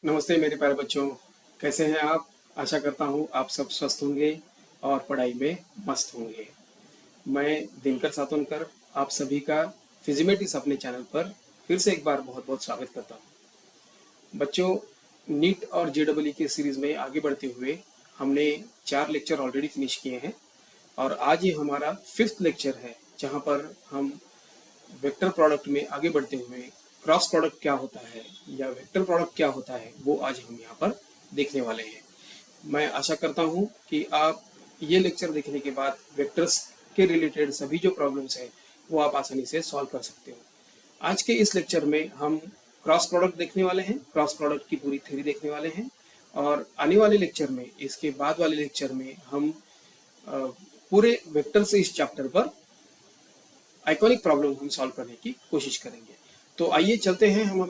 नमस्ते मेरे प्यारे बच्चों। कैसे हैं आप? आशा करता हूँ आप सब स्वस्थ होंगे और पढ़ाई में मस्त होंगे। मैं दिनकर सातोनकर आप सभी का फिजिमेटिक्स अपने चैनल पर फिर से एक बार बहुत बहुत स्वागत करता हूँ। बच्चों, नीट और जेडब्ल्यू की सीरीज में आगे बढ़ते हुए हमने 4 लेक्चर ऑलरेडी फिनिश किए हैं और आज ये हमारा 5th लेक्चर है, जहाँ पर हम वेक्टर प्रोडक्ट में आगे बढ़ते हुए क्रॉस प्रोडक्ट क्या होता है या वेक्टर प्रोडक्ट क्या होता है वो आज हम यहाँ पर देखने वाले हैं। मैं आशा करता हूँ कि आप ये लेक्चर देखने के बाद वेक्टर्स के रिलेटेड सभी जो प्रॉब्लम्स हैं वो आप आसानी से सॉल्व कर सकते हो। आज के इस लेक्चर में हम क्रॉस प्रोडक्ट देखने वाले हैं, क्रॉस प्रोडक्ट की पूरी थ्योरी देखने वाले हैं और आने वाले लेक्चर में, इसके बाद वाले लेक्चर में हम पूरे वेक्टर से इस चैप्टर पर आइकॉनिक प्रॉब्लम हम सॉल्व करने की कोशिश करेंगे। तो आइए चलते हैं हम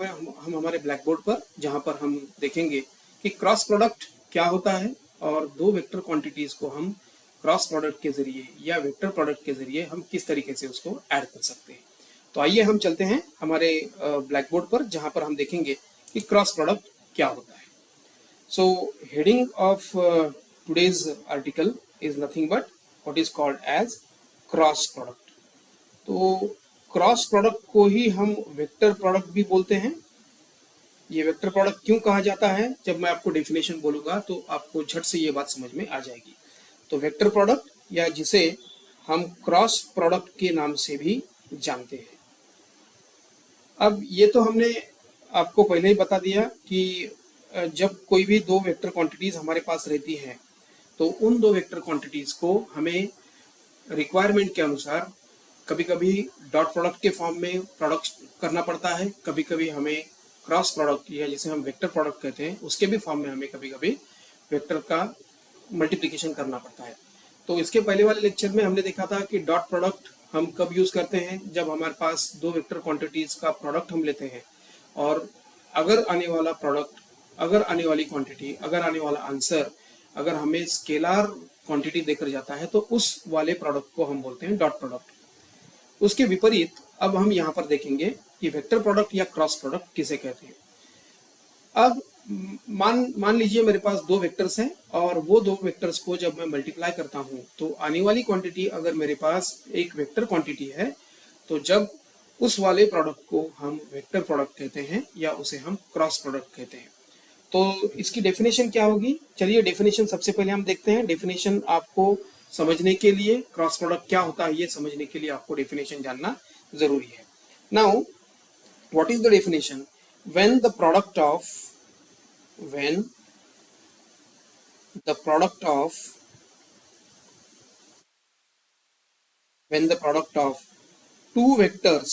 हमारे ब्लैक बोर्ड पर, जहां पर हम देखेंगे कि क्रॉस प्रोडक्ट क्या होता है और दो वेक्टर क्वांटिटीज को हम क्रॉस प्रोडक्ट के जरिए या वेक्टर प्रोडक्ट के जरिए हम किस तरीके से उसको ऐड कर सकते हैं। तो आइए हम चलते हैं हमारे ब्लैक बोर्ड पर, जहां पर हम देखेंगे कि क्रॉस प्रोडक्ट क्या होता है। So heading of today's article is nothing but what is called as cross product. तो क्रॉस प्रोडक्ट को ही हम वेक्टर प्रोडक्ट भी बोलते हैं। ये वेक्टर प्रोडक्ट क्यों कहा जाता है, जब मैं आपको डेफिनेशन बोलूंगा तो आपको झट से ये बात समझ में आ जाएगी। तो वेक्टर प्रोडक्ट या जिसे हम क्रॉस प्रोडक्ट के नाम से भी जानते हैं। अब ये तो हमने आपको पहले ही बता दिया कि जब कोई भी दो वेक्टर क्वांटिटीज हमारे पास रहती हैं तो उन दो वेक्टर क्वांटिटीज को हमें रिक्वायरमेंट के अनुसार कभी कभी डॉट प्रोडक्ट के फॉर्म में प्रोडक्ट करना पड़ता है, कभी कभी हमें क्रॉस प्रोडक्ट या जिसे हम वेक्टर प्रोडक्ट कहते हैं उसके भी फॉर्म में हमें कभी कभी वेक्टर का मल्टीप्लिकेशन करना पड़ता है। तो इसके पहले वाले लेक्चर में हमने देखा था कि डॉट प्रोडक्ट हम कब यूज करते हैं, जब हमारे पास दो वेक्टर क्वांटिटीज का प्रोडक्ट हम लेते हैं और अगर आने वाला प्रोडक्ट, अगर आने वाली क्वांटिटी, अगर आने वाला आंसर अगर हमें स्केलर क्वांटिटी देकर जाता है तो उस वाले प्रोडक्ट को हम बोलते हैं डॉट प्रोडक्ट। उसके विपरीत अब हम यहाँ पर देखेंगे कि वेक्टर प्रोडक्ट या क्रॉस प्रोडक्ट किसे कहते हैं। अब मान लीजिए मेरे पास दो वेक्टर्स हैं और वो दो वेक्टर्स को जब मैं मल्टीप्लाई करता हूँ तो आने वाली क्वांटिटी अगर मेरे पास एक वेक्टर क्वांटिटी है तो जब उस वाले प्रोडक्ट को हम वेक्टर प्रोडक्ट कहते हैं या उसे हम क्रॉस प्रोडक्ट कहते हैं। तो इसकी डेफिनेशन क्या होगी, चलिए डेफिनेशन सबसे पहले हम देखते हैं। डेफिनेशन आपको समझने के लिए, क्रॉस प्रोडक्ट क्या होता है ये समझने के लिए आपको डेफिनेशन जानना जरूरी है। Now what is the definition? When the product of two vectors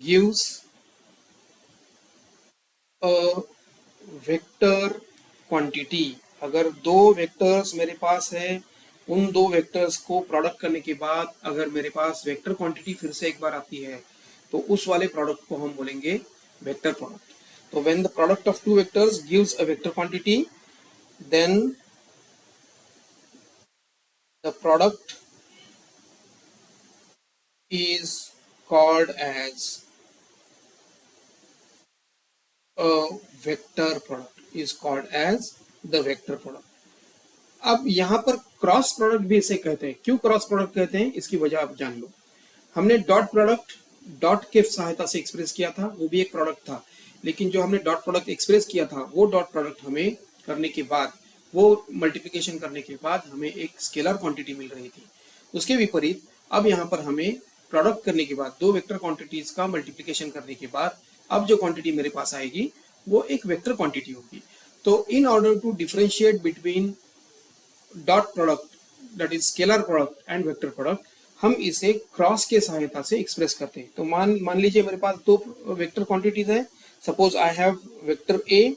gives a vector quantity, अगर दो वेक्टर्स मेरे पास है, उन दो वेक्टर्स को प्रोडक्ट करने के बाद अगर मेरे पास वेक्टर क्वांटिटी फिर से एक बार आती है तो उस वाले प्रोडक्ट को हम बोलेंगे वेक्टर प्रोडक्ट। तो when the product of two vectors gives a vector quantity, then the product is called as a vector product, is called as the vector product. अब यहाँ पर क्रॉस प्रोडक्ट भी इसे कहते हैं। क्यों क्रॉस प्रोडक्ट कहते हैं इसकी वजह आप जान लो। हमने डॉट प्रोडक्ट डॉट के सहायता से एक्सप्रेस किया था, वो भी एक प्रोडक्ट था, लेकिन जो हमने डॉट प्रोडक्ट एक्सप्रेस किया था वो डॉट प्रोडक्ट हमें करने के बाद, वो मल्टीप्लिकेशन करने के बाद हमें एक स्केलर क्वांटिटी मिल रही थी। उसके विपरीत अब यहाँ पर हमें प्रोडक्ट करने के बाद, दो वेक्टर क्वांटिटीज का मल्टीप्लिकेशन करने के बाद अब जो क्वांटिटी मेरे पास आएगी वो एक वेक्टर क्वांटिटी होगी। तो in order to differentiate between dot product that is scalar product and vector product, हम इसे क्रॉस के सहायता से एक्सप्रेस करते हैं। तो मान लीजिए मेरे पास दो वेक्टर क्वांटिटीज है, suppose I have vector A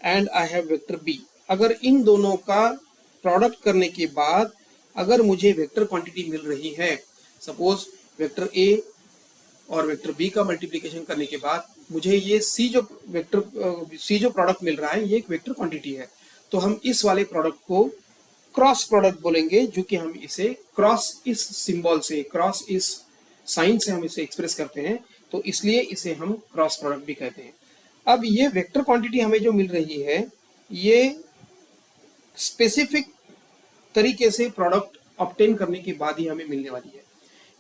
and I have vector B. अगर इन दोनों का प्रोडक्ट करने के बाद अगर मुझे वेक्टर क्वांटिटी मिल रही है, सपोज वेक्टर ए और वेक्टर बी का मल्टीप्लिकेशन करने के बाद मुझे ये सी जो प्रोडक्ट मिल रहा है ये एक वेक्टर क्वांटिटी है, तो हम इस वाले प्रोडक्ट को क्रॉस प्रोडक्ट बोलेंगे, जो कि हम इसे क्रॉस इस सिंबल से, क्रॉस इस साइन से हम इसे एक्सप्रेस करते हैं, तो इसलिए इसे हम क्रॉस प्रोडक्ट भी कहते हैं। अब ये वेक्टर क्वांटिटी हमें जो मिल रही है, ये स्पेसिफिक तरीके से प्रोडक्ट ऑब्टेन करने के बाद ही हमें मिलने वाली है।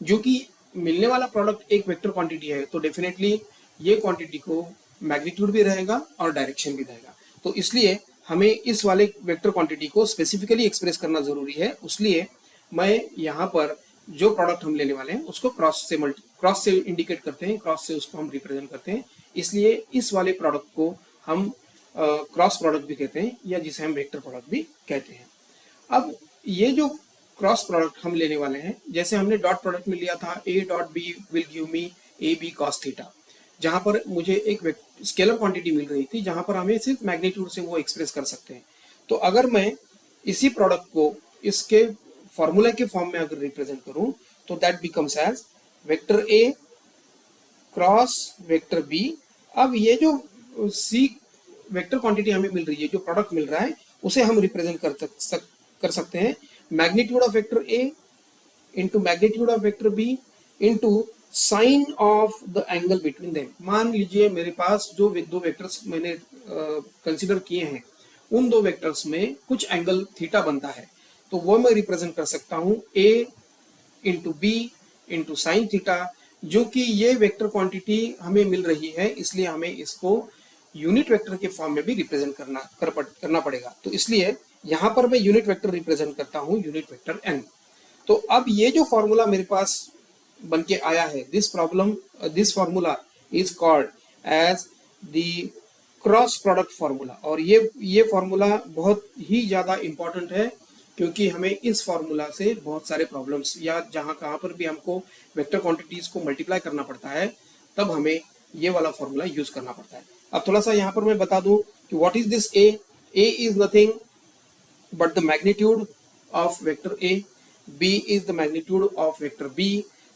जो कि मिलने वाला प्रोडक्ट एक वेक्टर क्वांटिटी है, तो डेफिनेटली ये क्वांटिटी को मैग्नीट्यूड भी रहेगा और डायरेक्शन भी रहेगा। तो इसलिए हमें इस वाले वेक्टर क्वांटिटी को स्पेसिफिकली एक्सप्रेस करना जरूरी है। इसलिए मैं यहाँ पर जो प्रोडक्ट हम लेने वाले हैं उसको क्रॉस से इंडिकेट करते हैं, क्रॉस से उसको हम रिप्रेजेंट करते हैं। इसलिए इस वाले प्रोडक्ट को हम क्रॉस प्रोडक्ट भी कहते हैं, या जिसे हम वेक्टर प्रोडक्ट भी कहते हैं। अब ये जो क्रॉस प्रोडक्ट हम लेने वाले हैं, जैसे हमने डॉट प्रोडक्ट में लिया था a dot B will give me A B cos theta, जहां पर मुझे एक स्केलर क्वांटिटी मिल रही थी, जहां पर हमें सिर्फ मैग्नीट्यूड से वो एक्सप्रेस कर सकते हैं। तो अगर मैं इसी प्रोडक्ट को इसके फॉर्मूला के फॉर्म में अगर रिप्रेजेंट करूं, तो that becomes as vector A cross vector B. अब ये जो सी वेक्टर क्वांटिटी हमें मिल रही है, जो प्रोडक्ट मिल रहा है, उसे हम रिप्रेजेंट कर सकते हैं magnitude of vector A into magnitude of vector B into sine of the angle between them. मान लीजिए मेरे पास जो दो वेक्टर्स मैंने कंसीडर किए हैं, उन दो वेक्टर्स में कुछ एंगल थीटा बनता है, तो वो मैं रिप्रेजेंट कर सकता हूं a into B into sine theta. जो कि ये वेक्टर क्वांटिटी हमें मिल रही है, इसलिए हमें इसको यूनिट वेक्टर के फॉर्म में भी रिप्रेजेंट करना पड़ेगा। तो इसलिए यहां पर मैं यूनिट वेक्टर रिप्रेजेंट करता हूं, यूनिट वेक्टर n। तो अब ये जो फॉर्मूला मेरे पास बन के आया है, this formula is called as the cross product formula. और ये फॉर्मूला बहुत ही ज्यादा इंपॉर्टेंट है, क्योंकि हमें इस फॉर्मूला से बहुत सारे प्रॉब्लम्स, या कहाँ पर भी हमको वेक्टर क्वांटिटीज को मल्टीप्लाई करना पड़ता है, तब हमें ये वाला फॉर्मूला यूज करना पड़ता है। अब थोड़ा सा यहाँ पर मैं बता दूं कि what is this a is nothing but the magnitude of vector A, B is the magnitude of vector B,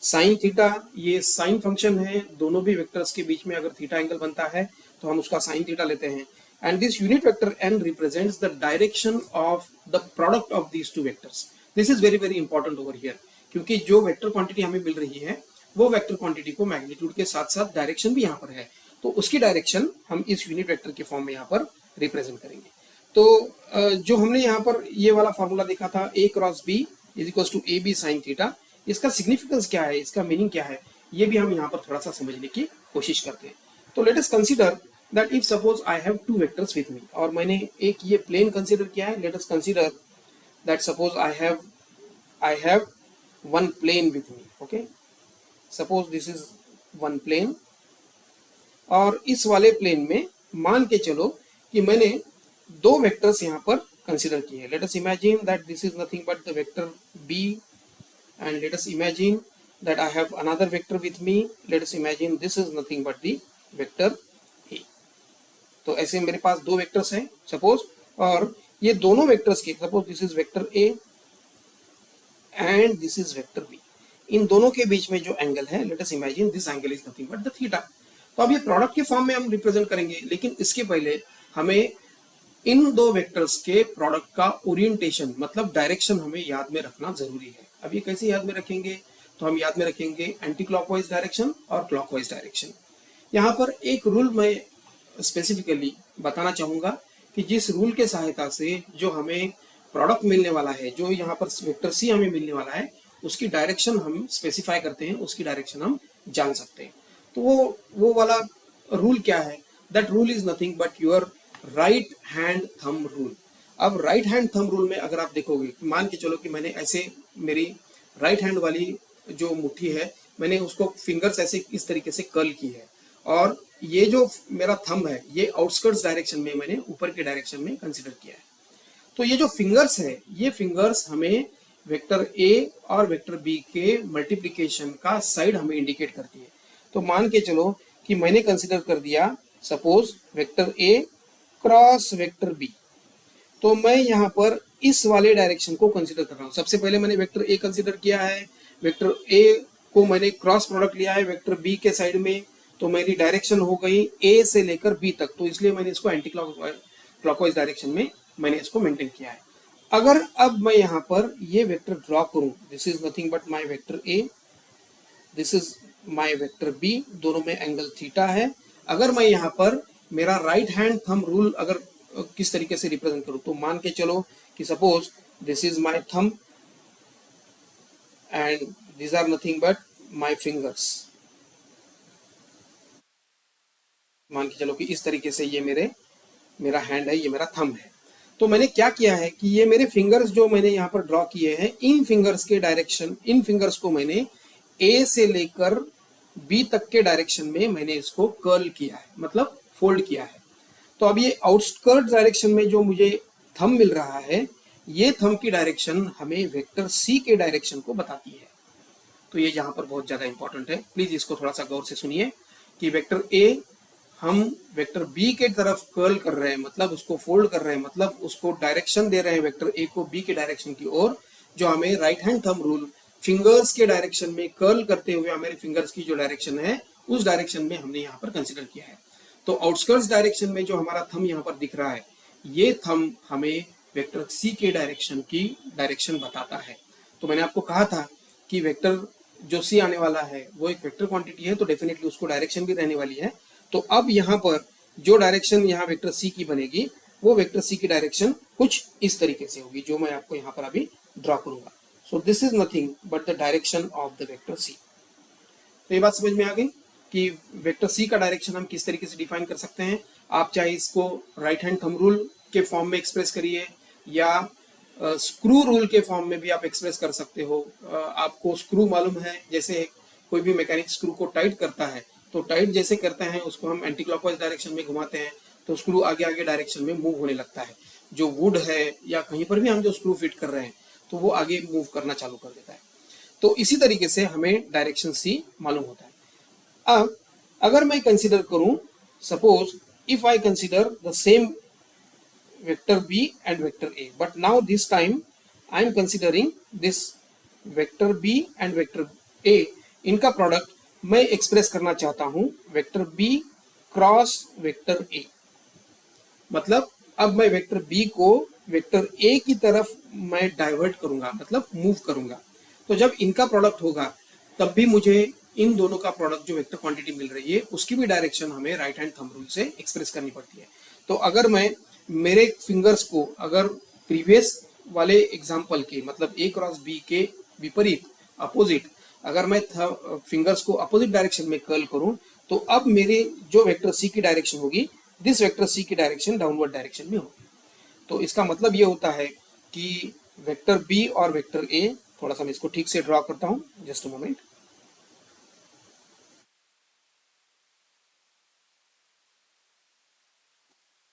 sin theta ये साइन फंक्शन है, दोनों भी वेक्टर्स के बीच में अगर थीटा एंगल बनता है तो हम उसका साइन थीटा लेते हैं। And this unit vector n represents the direction of the product of these two vectors. This is very very important over here, क्योंकि जो वेक्टर क्वांटिटी हमें मिल रही है, वो वेक्टर क्वांटिटी को मैग्नीट्यूड के साथ साथ डायरेक्शन भी यहाँ पर है, तो उसकी डायरेक्शन हम इस यूनिट वेक्टर के फॉर्म में यहाँ पर रिप्रेजेंट करेंगे। तो जो हमने यहाँ पर ये वाला फॉर्मूला देखा था, a cross b is equal to A B sine theta, इसका सिग्निफिकेंस क्या है, इसका मीनिंग क्या है, ये भी हम यहाँ पर थोड़ा सा समझने की कोशिश करते हैं। तो let us consider that if suppose I have two vectors with me, और मैंने एक ये प्लेन कंसीडर किया है। Let us consider that suppose I have one plane with me. Okay, suppose this is one plane, और इस वाले plane में मान के चलो कि मैंने दो वेक्टर्स यहाँ पर कंसीडर किए हैं। Let us imagine that this is nothing but the vector b, and let us imagine that I have another vector with me. Let us imagine this is nothing but the vector a। तो ऐसे मेरे पास दो vectors हैं suppose, और ये दोनों vectors के, suppose this is vector a and this is vector b, इन दोनों के बीच में जो एंगल है, let us imagine this angle is nothing but the theta. तो अब ये प्रोडक्ट के फॉर्म में हम रिप्रेजेंट करेंगे, लेकिन इसके पहले हमें इन दो वेक्टर्स के प्रोडक्ट का ओरिएंटेशन, मतलब डायरेक्शन हमें याद में रखना जरूरी है। अब ये कैसे याद में रखेंगे, तो हम याद में रखेंगे एंटी क्लॉकवाइज डायरेक्शन और क्लॉकवाइज डायरेक्शन। यहाँ पर एक रूल मैं स्पेसिफिकली बताना चाहूंगा कि जिस रूल के सहायता से जो हमें प्रोडक्ट मिलने वाला है, जो यहाँ पर वेक्टर सी हमें मिलने वाला है, उसकी डायरेक्शन हम स्पेसिफाई करते हैं, उसकी डायरेक्शन हम जान सकते हैं। तो वो वाला रूल क्या है, that rule is nothing but your right hand thumb rule. अब राइट हैंड थंब रूल में अगर आप देखोगे, मान के चलो कि मैंने ऐसे मेरी राइट हैंड वाली जो मुट्ठी है, मैंने उसको फिंगर्स ऐसे इस तरीके से कर्ल की है, और ये जो मेरा थंब है, ये आउटस्कर्ट्स डायरेक्शन में मैंने ऊपर के डायरेक्शन में कंसीडर किया है। तो ये जो फिंगर्स है, ये फिंगर्स हमें वेक्टर ए और वेक्टर बी के मल्टीप्लीकेशन का साइड हमें इंडिकेट करती है। तो मान के चलो कि मैंने कंसीडर कर दिया सपोज वेक्टर ए क्रॉस वेक्टर बी, तो मैं यहाँ पर इस वाले डायरेक्शन को कंसीडर कर रहा हूँ। सबसे पहले मैंने वेक्टर ए कंसीडर किया है, वेक्टर ए को मैंने क्रॉस प्रोडक्ट लिया है वेक्टर बी के साइड में, तो मेरी डायरेक्शन हो गई ए से लेकर बी तक, तो इसलिए मैंने इसको एंटी क्लॉकवाइज डायरेक्शन में मैंने इसको मेंटेन किया है। अगर अब मैं यहाँ पर ये वेक्टर ड्रॉ करूं, this is nothing but my vector A, this is my vector B, दोनों में एंगल थीटा है। अगर मैं यहाँ पर मेरा राइट हैंड थंब रूल अगर किस तरीके से रिप्रेजेंट करूँ, तो मान के चलो कि suppose this is my thumb and these are nothing but my fingers। मान के चलो कि इस तरीके से ये मेरा हैंड है, ये मेरा थंब है। तो मैंने क्या किया है कि ये मेरे फिंगर्स जो मैंने यहाँ पर ड्रॉ किए हैं, इन फिंगर्स के डायरेक्शन, इन फिंगर्स को मैंने ए से लेकर बी तक के डायरेक्शन में मैंने इसको कर्ल किया है, मतलब फोल्ड किया है। तो अब ये आउटस्कर्ट डायरेक्शन में जो मुझे थंब मिल रहा है, ये थंब की डायरेक्शन हमें वेक्टर सी के डायरेक्शन को बताती है। तो ये यहाँ पर बहुत ज्यादा इंपॉर्टेंट है, प्लीज इसको थोड़ा सा गौर से सुनिए कि वेक्टर ए हम वेक्टर बी के तरफ कर्ल कर रहे हैं, मतलब उसको फोल्ड कर रहे हैं, मतलब उसको डायरेक्शन दे रहे हैं वेक्टर ए को बी के डायरेक्शन की ओर, जो हमें right hand thumb rule fingers के डायरेक्शन में कर्ल करते हुए हमारे फिंगर्स की जो डायरेक्शन है उस डायरेक्शन में हमने यहाँ पर कंसिडर किया है। तो आउटस्कर्ट्स डायरेक्शन में जो हमारा थंब यहाँ पर दिख रहा है, ये थंब हमें वेक्टर सी के डायरेक्शन की डायरेक्शन बताता है। तो मैंने आपको कहा था कि वेक्टर जो सी आने वाला है वो एक वेक्टर क्वांटिटी है, तो डेफिनेटली उसको डायरेक्शन भी रहने वाली है। तो अब यहाँ पर जो डायरेक्शन यहाँ वेक्टर सी की बनेगी, वो वेक्टर सी की डायरेक्शन कुछ इस तरीके से होगी, जो मैं आपको यहाँ पर अभी ड्रॉ करूंगा। So this is nothing but the direction of the vector C. तो ये बात समझ में आ गई कि वेक्टर सी का डायरेक्शन हम किस तरीके से डिफाइन कर सकते हैं। आप चाहे इसको राइट हैंड थंब रूल के फॉर्म में एक्सप्रेस करिए, या स्क्रू रूल के फॉर्म में भी आप एक्सप्रेस कर सकते हो। आपको स्क्रू मालूम है, जैसे कोई भी मैकेनिक स्क्रू को टाइट करता है, तो टाइट जैसे करते हैं उसको हम एंटी क्लॉकवाइज डायरेक्शन में घुमाते हैं, तो स्क्रू आगे आगे डायरेक्शन में मूव होने लगता है। जो वुड है या कहीं पर भी हम जो स्क्रू फिट कर रहे हैं, तो वो आगे मूव करना चालू कर देता है। तो इसी तरीके से हमें डायरेक्शन सी मालूम होता है। अब अगर मैं कंसीडर करूं, suppose if I consider the same vector b and vector a, but now this time I am considering this vector b and vector a, इनका प्रोडक्ट मैं एक्सप्रेस करना चाहता हूं vector b cross vector a। मतलब अब मैं vector b को vector a की तरफ मैं डाइवर्ट करूंगा, मतलब मूव करूंगा। तो जब इनका प्रोडक्ट होगा तब भी मुझे इन दोनों का प्रोडक्ट जो वेक्टर क्वांटिटी मिल रही है उसकी भी डायरेक्शन हमें राइट हैंड थंब रूल से एक्सप्रेस करनी पड़ती है। तो अगर मैं मेरे फिंगर्स को अगर प्रीवियस वाले एग्जाम्पल के, मतलब ए क्रॉस बी के विपरीत, अपोजिट, अगर मैं फिंगर्स को अपोजिट डायरेक्शन में कर्ल करूं, तो अब मेरे जो वेक्टर सी की डायरेक्शन होगी, दिस वेक्टर सी की डायरेक्शन डाउनवर्ड डायरेक्शन में होगी। तो इसका मतलब ये होता है कि वेक्टर बी और वेक्टर ए, थोड़ा सा मैं इसको ठीक से ड्रॉ करता हूं, जस्ट अ मोमेंट।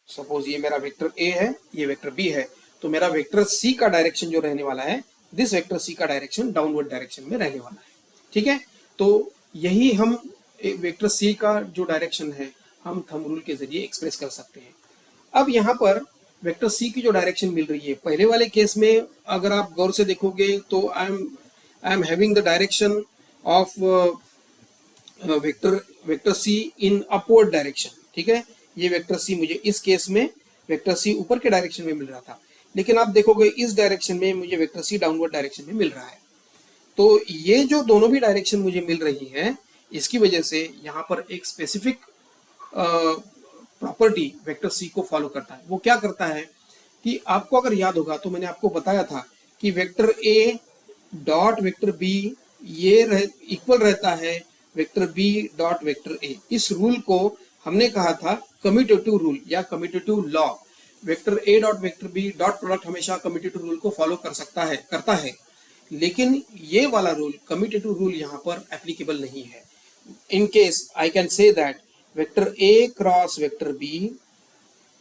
सपोज ये मेरा वेक्टर ए है, ये वेक्टर बी है, तो मेरा वेक्टर सी का डायरेक्शन जो रहने वाला है, दिस वेक्टर सी का डायरेक्शन डाउनवर्ड डायरेक्शन में रहने वाला है। ठीक है, तो यही हम वेक्टर सी का जो डायरेक्शन है हम थंब रूल के जरिए एक्सप्रेस कर सकते हैं। अब यहाँ पर वेक्टर सी की जो डायरेक्शन मिल रही है, पहले वाले केस में अगर आप गौर से देखोगे तो I am having the direction of vector C in upward direction. ठीक है, ये वेक्टर सी मुझे इस केस में वेक्टर सी ऊपर के डायरेक्शन में मिल रहा था, लेकिन आप देखोगे इस डायरेक्शन में मुझे वेक्टर सी डाउनवर्ड डायरेक्शन में मिल रहा है। तो ये जो दोनों भी डायरेक्शन मुझे मिल रही है, इसकी वजह से यहाँ पर एक स्पेसिफिक प्रॉपर्टी वेक्टर सी को फॉलो करता है। वो क्या करता है कि आपको अगर याद होगा तो मैंने आपको बताया था कि vector A dot vector B ये इक्वल रहता है vector B dot vector A. इस रूल को हमने कहा था कम्यूटेटिव रूल या commutative law. Vector A dot vector B dot product हमेशा कम्यूटेटिव रूल को फॉलो करता है, लेकिन ये वाला रूल कम्यूटेटिव रूल यहाँ पर एप्लीकेबल नहीं है। In case I can say that vector A cross vector B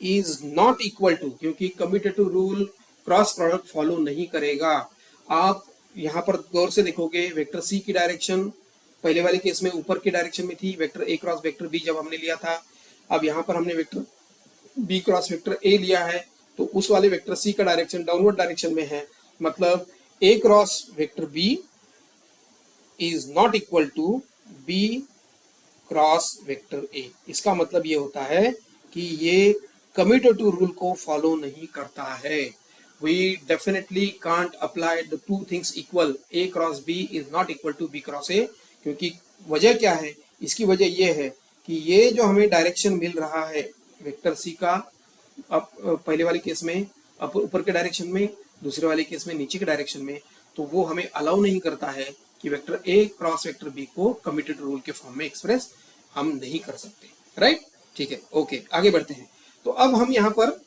is not equal to, क्योंकि commutative rule cross product follow नहीं करेगा। आप यहाँ पर गौर से देखोगे वेक्टर सी की डायरेक्शन पहले वाले केस में ऊपर की डायरेक्शन में थी, वेक्टर ए क्रॉस वेक्टर बी जब हमने लिया था। अब यहाँ पर हमने vector B cross vector A लिया है, तो उस वाले वेक्टर सी का डायरेक्शन डाउनवर्ड डायरेक्शन में है। मतलब a cross vector B is not equal to b cross vector a. इसका मतलब ये होता है कि ये कम्यूटेटिव रूल को फॉलो नहीं करता है। We definitely can't apply the two things equal. A cross B is not equal to B cross A. क्योंकि वजह क्या है, इसकी वजह ये है कि ये जो हमें डायरेक्शन मिल रहा है वेक्टर सी का, अब पहले वाले केस में ऊपर के डायरेक्शन में, दूसरे वाले केस में नीचे के डायरेक्शन में, तो वो हमें अलाउ नहीं करता है कि वेक्टर ए क्रॉस वेक्टर बी को कम्यूटेटिव रूल के फॉर्म में एक्सप्रेस हम नहीं कर सकते, राइट। ठीक है, ओके, आगे बढ़ते हैं। तो अब हम यहाँ पर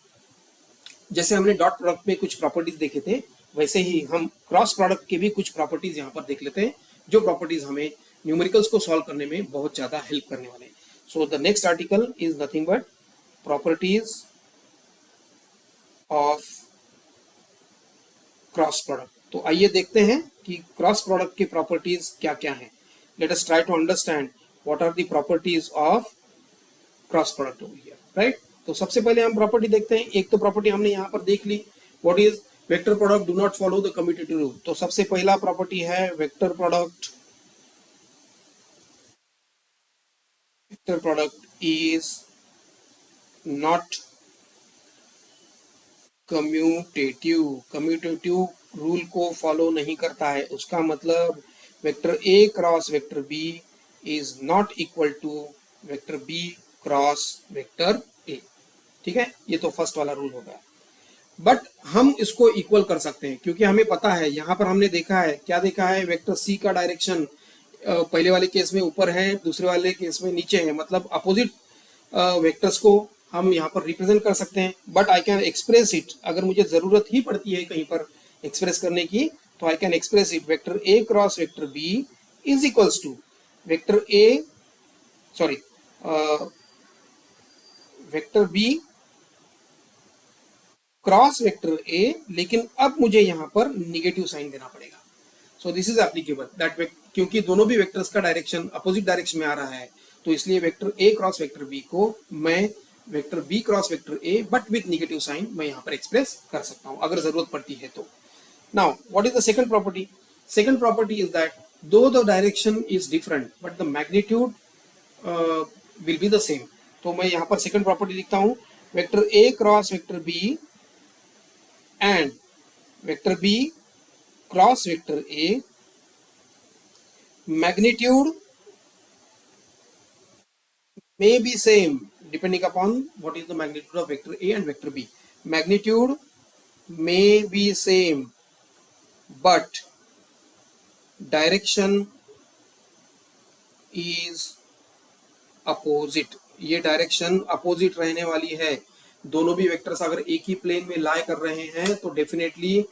जैसे हमने डॉट प्रोडक्ट में कुछ प्रॉपर्टीज देखे थे, वैसे ही हम क्रॉस प्रोडक्ट के भी कुछ प्रॉपर्टीज यहाँ पर देख लेते हैं, जो प्रॉपर्टीज हमें न्यूमेरिकल्स को सॉल्व करने में बहुत ज्यादा हेल्प करने वाले हैं। So the next article is nothing but properties of cross product. तो आइए देखते हैं कि क्रॉस प्रोडक्ट की प्रॉपर्टीज क्या क्या हैं। Let us try to understand what are the properties of cross product over here, right. तो सबसे पहले हम प्रॉपर्टी देखते हैं। एक तो प्रॉपर्टी हमने यहाँ पर देख ली, what is vector product do not follow the commutative rule. तो सबसे पहला प्रॉपर्टी है vector product is not commutative rule को फॉलो नहीं करता है। उसका मतलब vector A cross vector B is not equal to vector B cross vector a. ठीक है, ये तो फर्स्ट वाला रूल होगा। बट हम इसको इक्वल कर सकते हैं, क्योंकि हमें पता है, यहाँ पर हमने देखा है, क्या देखा है, वेक्टर सी का डायरेक्शन पहले वाले केस में ऊपर है, दूसरे वाले केस में नीचे है, मतलब अपोजिट वेक्टर्स को हम यहाँ पर रिप्रेजेंट कर सकते हैं। But I can express it, अगर मुझे जरूरत ही पड़ती है कहीं पर एक्सप्रेस करने की, तो I can express it vector A cross vector B is equals to vector A, sorry, vector B cross vector A, लेकिन अब मुझे यहाँ पर निगेटिव साइन देना पड़ेगा। So this is applicable that, क्योंकि दोनों भी वेक्टर्स का डायरेक्शन अपोजिट डायरेक्शन में आ रहा है, तो इसलिए वेक्टर ए क्रॉस वेक्टर बी को मैं vector B cross vector A but with negative sign मैं यहाँ पर एक्सप्रेस कर सकता हूँ अगर जरूरत पड़ती है तो। Now what is the second property? Second property is that though the direction is different but the magnitude will be the same. तो मैं यहाँ पर सेकंड प्रॉपर्टी लिखता हूँ, vector A cross vector b and vector b cross vector a magnitude may be same depending upon what is the magnitude of vector a and vector b. Magnitude may be same but direction is opposite. ये direction opposite रहने वाली है। दोनों भी vectors अगर एक ही plane में लाई कर रहे हैं तो डेफिनेटली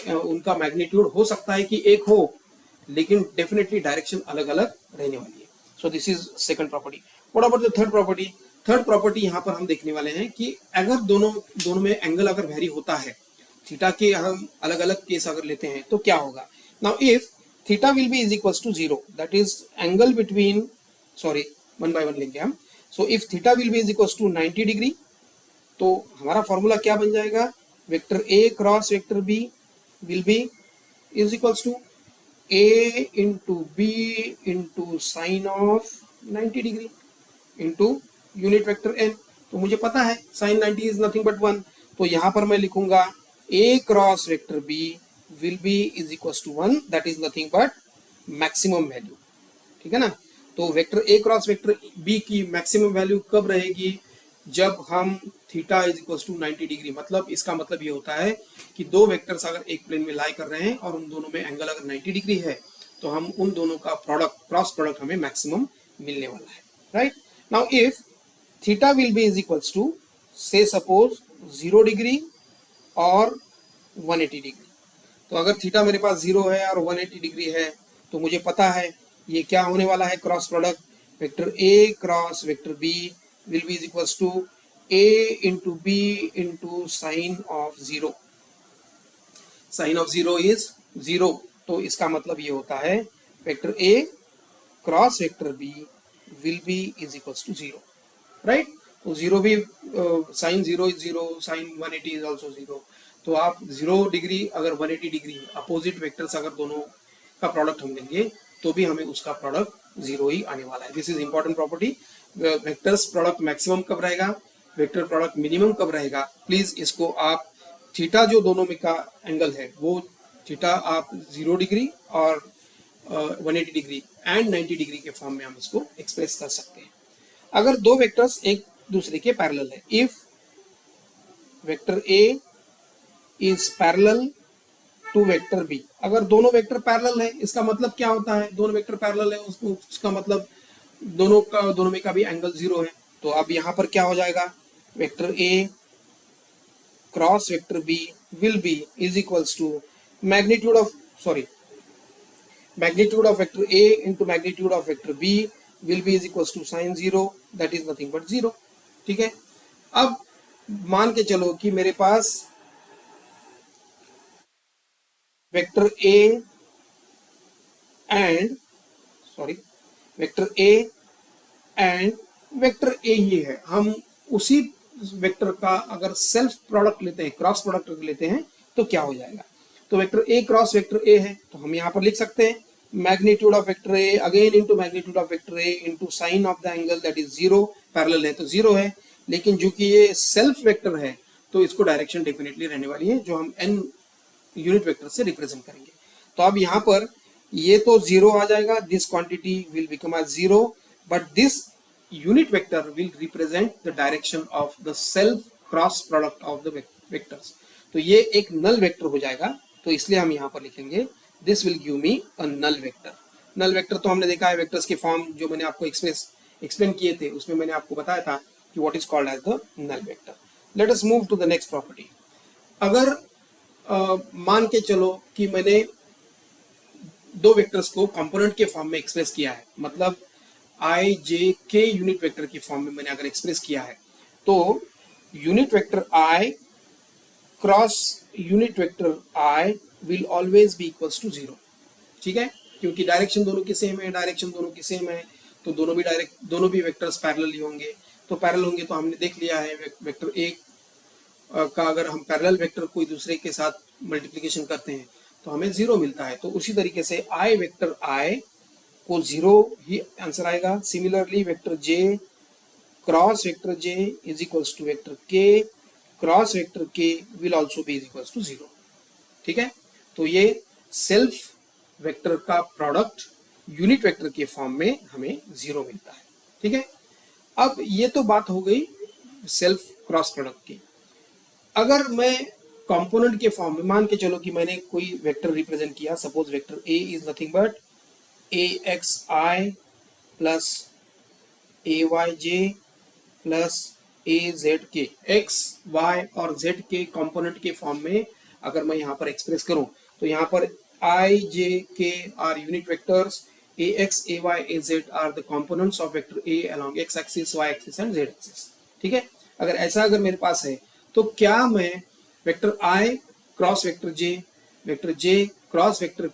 उनका मैग्नीट्यूड हो सकता है कि एक हो, लेकिन डेफिनेटली डायरेक्शन अलग अलग रहने वाली है। सो this is second property. What about the third property? Third property यहाँ पर हम देखने वाले हैं कि अगर दोनों में एंगल अगर वेरी होता है, थीटा के हम अलग अलग केस अगर लेते हैं तो क्या होगा? Now if theta will be is equals to 0, that is angle between, sorry one by one लेंगे हम। So if theta will be is equals to 90 degree, तो हमारा फॉर्मूला क्या बन जाएगा? Vector A cross vector B will be is equals to A into B into sine of 90 degree into unit vector N. तो मुझे पता है साइन 90 इज नथिंग बट 1, तो यहाँ पर मैं लिखूंगा a cross vector B will be is equals to 1, that is nothing but maximum value. ठीक है ना? तो वेक्टर ए क्रॉस वेक्टर बी की मैक्सिमम वैल्यू कब रहेगी? जब हम theta is equal to 90 degree, मतलब इसका मतलब ये होता है कि दो वेक्टर्स अगर एक प्लेन में लाई कर रहे हैं और उन दोनों में एंगल अगर 90 डिग्री है, तो हम उन दोनों का प्रोडक्ट, क्रॉस प्रोडक्ट हमें मैक्सिमम मिलने वाला है, right. Now if theta will be is equal to से सपोज 0 डिग्री और 180 डिग्री, तो अगर थीटा मेरे पास 0 है और 180 डिग्री है, तो मुझे पता है ये क्या होने वाला है, cross product vector A cross vector B will be is equals to a into b into sine of 0. Sine of 0 is 0, तो इसका मतलब ये होता है vector a cross vector b will be is equals to 0, right? तो 0 भी sine 0 is 0, sine 180 is also 0। तो आप 0 डिग्री अगर 180 डिग्री अपोजिट वेक्टर्स अगर दोनों का प्रोडक्ट हम लेंगे तो भी हमें उसका प्रोडक्ट 0 ही आने वाला है। This is important property. Vectors product maximum कब रहेगा, वेक्टर प्रोडक्ट मिनिमम कब रहेगा? प्लीज इसको आप, थीटा जो दोनों में का एंगल है वो थीटा आप 0 डिग्री और 180 डिग्री एंड 90 डिग्री के फॉर्म में हम इसको एक्सप्रेस कर सकते हैं। अगर दो वेक्टर्स एक दूसरे के पैरेलल है, if vector A is parallel to vector B, अगर दोनों वेक्टर पैरेलल है इसका मतलब क्या होता है, दोनों वेक्टर पैरेलल है उसका मतलब दोनों में का भी एंगल 0 है। तो अब यहां पर क्या हो जाएगा, vector A cross vector B will be is equals to magnitude of vector A into magnitude of vector B will be is equals to sin 0, that is nothing but 0। ठीक है, अब मान के चलो कि मेरे पास vector A and vector A and vector A ही है, हम उसी वेक्टर का अगर सेल्फ प्रोडक्ट लेते हैं, क्रॉस प्रोडक्ट लेते हैं तो क्या हो जाएगा। तो वेक्टर ए क्रॉस वेक्टर ए है, तो हम यहाँ पर लिख सकते हैं magnitude of vector A again into magnitude of vector A into sine of the angle that is 0, parallel है तो 0 है, लेकिन जो कि ये सेल्फ वेक्टर है तो इसको डायरेक्शन डेफिनेटली रहने वाली है जो हम n यूनिट वेक्टर से रिप्रेजेंट करेंगे। तो अब यहाँ पर ये तो 0 आ जाएगा, this quantity will become as 0, but this unit vector will represent the direction of the self cross product of the vectors। तो ये एक null vector हो जाएगा, तो इसलिए हम यहाँ पर लिखेंगे this will give me a null vector। null vector तो हमने देखा है वेक्टर्स के फॉर्म जो मैंने आपको एक्सप्लेन किए थे, उसमें मैंने आपको बताया था कि what is called as the null vector। let us move to the next property। अगर मान के चलो कि मैंने दो वेक्टर्स को कंपोनेंट के फॉर्म में एक्सप्रेस किया है, मतलब आई जे के यूनिट वेक्टर की फॉर्म में मैंने अगर एक्सप्रेस किया है, तो unit vector I cross unit vector I will always be equals to 0। ठीक है, क्योंकि डायरेक्शन दोनों की सेम है, तो दोनों भी वेक्टर्स पैरेलल ही होंगे। तो पैरेलल होंगे तो हमने देख लिया है वेक्टर ए का अगर हम पैरेलल वेक्टर कोई दूसरे के साथ मल्टीप्लिकेशन करते हैं तो हमें 0 मिलता है। तो उसी तरीके से आई वेक्टर आई को 0 ही आंसर आएगा। Similarly vector J cross vector J is equals to vector के क्रॉस वेक्टर के will also be is equals to 0। ठीक है, तो ये सेल्फ वेक्टर का प्रोडक्ट यूनिट वेक्टर के फॉर्म में हमें 0 मिलता है। ठीक है, अब ये तो बात हो गई सेल्फ क्रॉस प्रोडक्ट की। अगर मैं कंपोनेंट के फॉर्म में मान के चलो कि मैंने कोई वेक्टर रिप्रेजेंट किया, suppose vector A is nothing but AXI plus AYJ plus AZK, X, Y और Z के कंपोनेंट के फॉर्म में अगर मैं यहाँ पर एक्सप्रेस करूं तो यहाँ पर I, J, K are unit vectors, AX, AY, AZ are the components of vector A along X axis, Y axis and Z axis. ठीक है, अगर मेरे पास है तो क्या मैं vector I cross vector J cross vector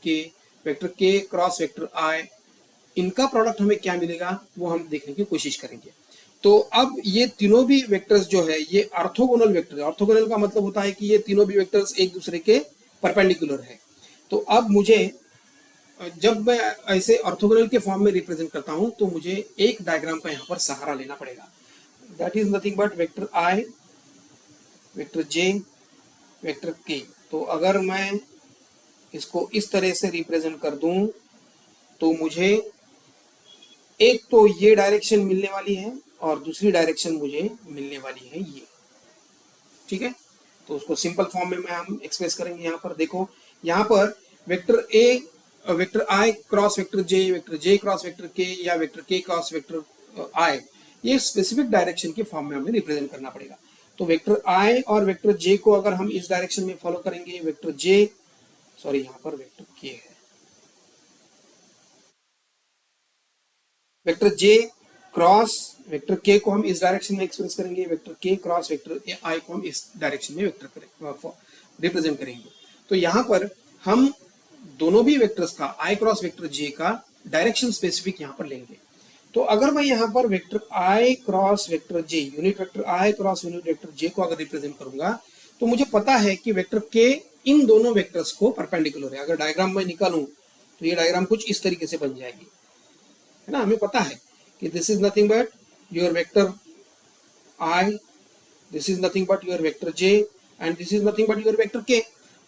K cross vector I, इनका प्रोडक्ट हमें क्या मिलेगा वो हम देखने की कोशिश करेंगे। तो अब ये तीनों भी वेक्टर्स जो है ये ऑर्थोगोनल वेक्टर है। ऑर्थोगोनल का मतलब होता है कि ये तीनों भी वेक्टर्स एक दूसरे के परपेंडिकुलर है। तो अब मुझे जब मैं ऐसे ऑर्थोगोनल के फॉर्म में रिप्रेजेंट करता हूं तो मुझे एक डायग्राम का यहाँ पर सहारा लेना पड़ेगा, that is nothing but vector I, vector J, vector K। तो अगर मैं इसको इस तरह से रिप्रेजेंट कर दूं तो मुझे एक तो ये डायरेक्शन मिलने वाली है और दूसरी डायरेक्शन मुझे मिलने वाली है ये। ठीक है, तो उसको सिंपल फॉर्म में हम एक्सप्रेस करेंगे। यहाँ पर देखो, यहाँ पर vector I cross vector J cross vector K या vector K cross vector I, ये स्पेसिफिक डायरेक्शन के फॉर्म में हमें रिप्रेजेंट करना पड़ेगा। तो वेक्टर I और वेक्टर J को अगर हम इस डायरेक्शन में फॉलो करेंगे, यहाँ पर वेक्टर K है, vector J cross vector K को हम इस डायरेक्शन में एक्सप्रेस करेंगे, vector K cross vector I को हम इस डायरेक्शन में रिप्रेजेंट करेंगे। तो यहाँ पर हम दोनों भी वेक्टर्स का I क्रॉस वेक्टर J का डायरेक्शन स्पेसिफिक यहाँ पर लेंगे। तो अगर मैं यहाँ पर vector I cross vector J, unit vector I cross unit vector J को अगर रिप्रेजेंट करूंगा तो मुझे पता है कि वेक्टर K इन दोनों वेक्टर्स को परपेंडिकुलर है। अगर डायग्राम में निकालूं तो ये डायग्राम कुछ इस तरीके से बन जाएगी, है ना। हमें पता है कि this is nothing but your vector I, this is nothing but your vector J and this is nothing but your vector K।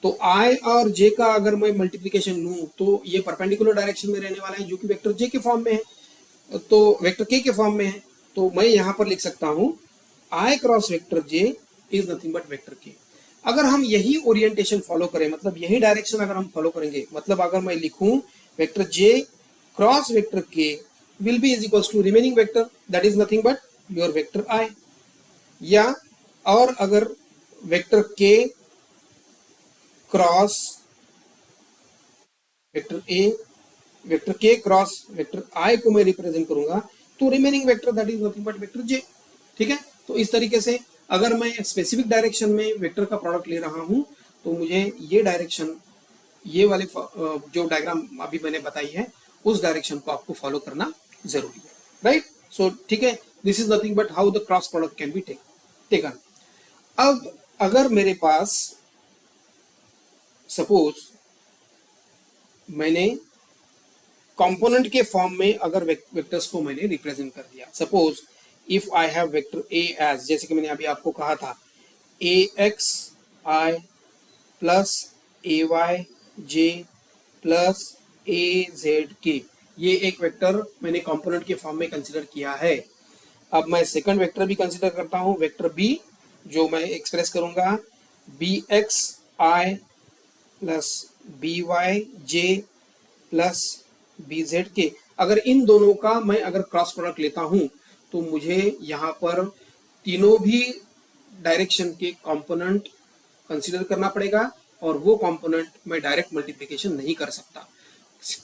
तो आई और जे का अगर मैं मल्टीप्लीकेशन लूं तो ये परपेंडिकुलर डायरेक्शन में रहने वाला है, जो कि वेक्टर जे के फॉर्म में है, तो वेक्टर के फॉर्म में है। तो मैं यहां पर लिख सकता हूं i cross vector J is nothing but vector k. अगर हम यही ओरिएंटेशन फॉलो करें, मतलब यही डायरेक्शन अगर हम फॉलो करेंगे, मतलब अगर मैं लिखूं वेक्टर जे क्रॉस वेक्टर के will be is equals to remaining vector that is nothing but your vector i, या और अगर वेक्टर के क्रॉस वेक्टर ए, वेक्टर के क्रॉस वेक्टर आई को मैं रिप्रेजेंट करूंगा तो remaining vector that is nothing but vector j. ठीक है, तो इस तरीके से अगर मैं स्पेसिफिक डायरेक्शन में वेक्टर का प्रोडक्ट ले रहा हूं तो मुझे ये डायरेक्शन, ये वाले जो डायग्राम अभी मैंने बताई है उस डायरेक्शन को आपको फॉलो करना जरूरी है, राइट। सो ठीक है, this is nothing but how the cross product can be taken. अब अगर मेरे पास सपोज मैंने कंपोनेंट के फॉर्म में अगर वेक्टर्स को मैंने रिप्रेजेंट कर दिया, suppose if I have vector A as, जैसे कि मैंने अभी आपको कहा था A X I plus A Y J plus A Z K, ये एक वेक्टर मैंने कंपोनेंट के फॉर्म में कंसिडर किया है। अब मैं सेकंड वेक्टर भी कंसिडर करता हूं, वेक्टर बी, जो मैं एक्सप्रेस करूंगा B x I plus B Y J plus B Z के। अगर इन दोनों का मैं अगर क्रॉस प्रोडक्ट लेता हूं तो मुझे यहाँ पर तीनों भी डायरेक्शन के कंपोनेंट कंसीडर करना पड़ेगा, और वो कंपोनेंट मैं डायरेक्ट मल्टीप्लिकेशन नहीं कर सकता,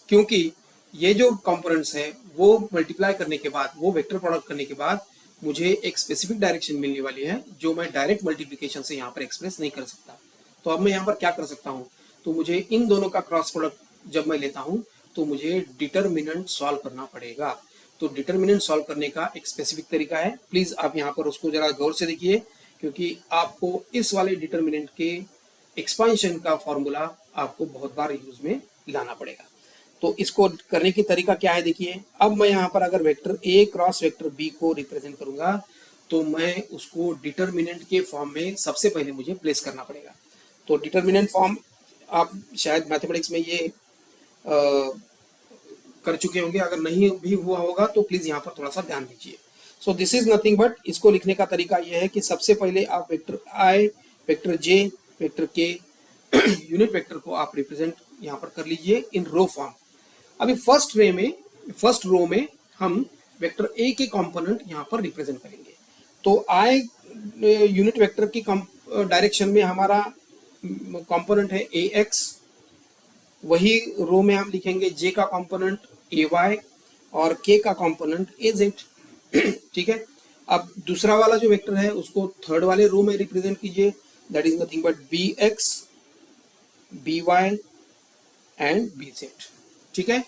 क्योंकि ये जो कंपोनेंट्स है वो मल्टीप्लाई करने के बाद, वो वेक्टर प्रोडक्ट करने के बाद मुझे एक स्पेसिफिक डायरेक्शन मिलने वाली है जो मैं डायरेक्ट मल्टीप्लिकेशन से यहाँ पर एक्सप्रेस नहीं कर सकता। तो अब मैं यहाँ पर क्या कर सकता हूँ, तो मुझे इन दोनों का क्रॉस प्रोडक्ट जब मैं लेता हूँ तो मुझे डिटरमिनेंट सॉल्व करना पड़ेगा। तो डिटरमिनेंट सॉल्व करने का एक स्पेसिफिक तरीका है, प्लीज आप यहाँ पर उसको जरा गौर से देखिए, क्योंकि आपको इस वाले डिटरमिनेंट के एक्सपांशन का फॉर्मूला आपको बहुत बार यूज में लाना पड़ेगा। तो इसको करने की तरीका क्या है, देखिए। अब मैं यहाँ पर अगर वेक्टर ए क्रॉस वेक्टर बी को रिप्रेजेंट करूंगा तो मैं उसको डिटरमिनेंट के फॉर्म में सबसे पहले मुझे प्लेस करना पड़ेगा। तो डिटरमिनेंट फॉर्म आप शायद मैथमेटिक्स में ये कर चुके होंगे, अगर नहीं भी हुआ होगा तो प्लीज यहाँ पर थोड़ा सा ध्यान दीजिए। सो दिस इज नथिंग बट, इसको लिखने का तरीका यह है कि सबसे पहले आप वेक्टर आई, वेक्टर जे, वेक्टर के यूनिट वेक्टर को आप रिप्रेजेंट यहाँ पर कर लीजिए इन रो फॉर्म। अभी फर्स्ट रो में हम वेक्टर ए के कंपोनेंट यहाँ पर रिप्रेजेंट करेंगे। तो आई यूनिट वेक्टर की डायरेक्शन में हमारा कंपोनेंट है ए एक्स, वही रो में हम लिखेंगे जे का कंपोनेंट ए वाई और के का कंपोनेंट ए जेड। ठीक है, अब दूसरा वाला जो वेक्टर है उसको थर्ड वाले रो में रिप्रेजेंट कीजिए, that is nothing but B X B Y and B Z. ठीक है,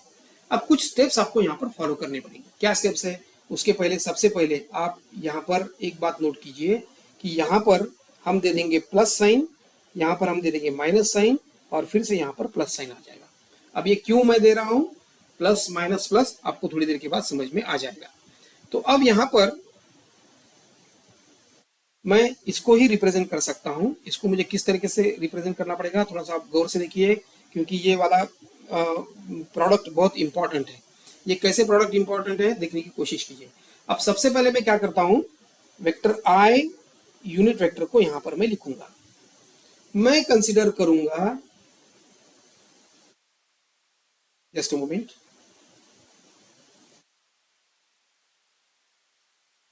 अब कुछ स्टेप्स आपको यहाँ पर फॉलो करने पड़ेंगे। क्या स्टेप्स है, उसके पहले सबसे पहले आप यहाँ पर एक बात नोट कीजिए कि यहाँ पर हम दे देंगे प्लस साइन, यहाँ पर हम दे देंगे माइनस साइन, और फिर से यहाँ पर प्लस साइन आ जाएगा। अब ये क्यों मैं दे रहा हूं प्लस माइनस प्लस, आपको थोड़ी देर के बाद समझ में आ जाएगा। तो अब यहाँ पर मैं इसको ही रिप्रेजेंट कर सकता हूं। इसको मुझे किस तरीके से रिप्रेजेंट करना पड़ेगा, थोड़ा सा आप गौर से देखिए, क्योंकि ये वाला प्रोडक्ट बहुत इंपॉर्टेंट है। ये कैसे प्रोडक्ट इंपॉर्टेंट है देखने की कोशिश कीजिए। अब सबसे पहले मैं क्या करता हूं, वेक्टर आई यूनिट वेक्टर को यहां पर मैं लिखूंगा। मैं कंसिडर करूंगा, just a moment,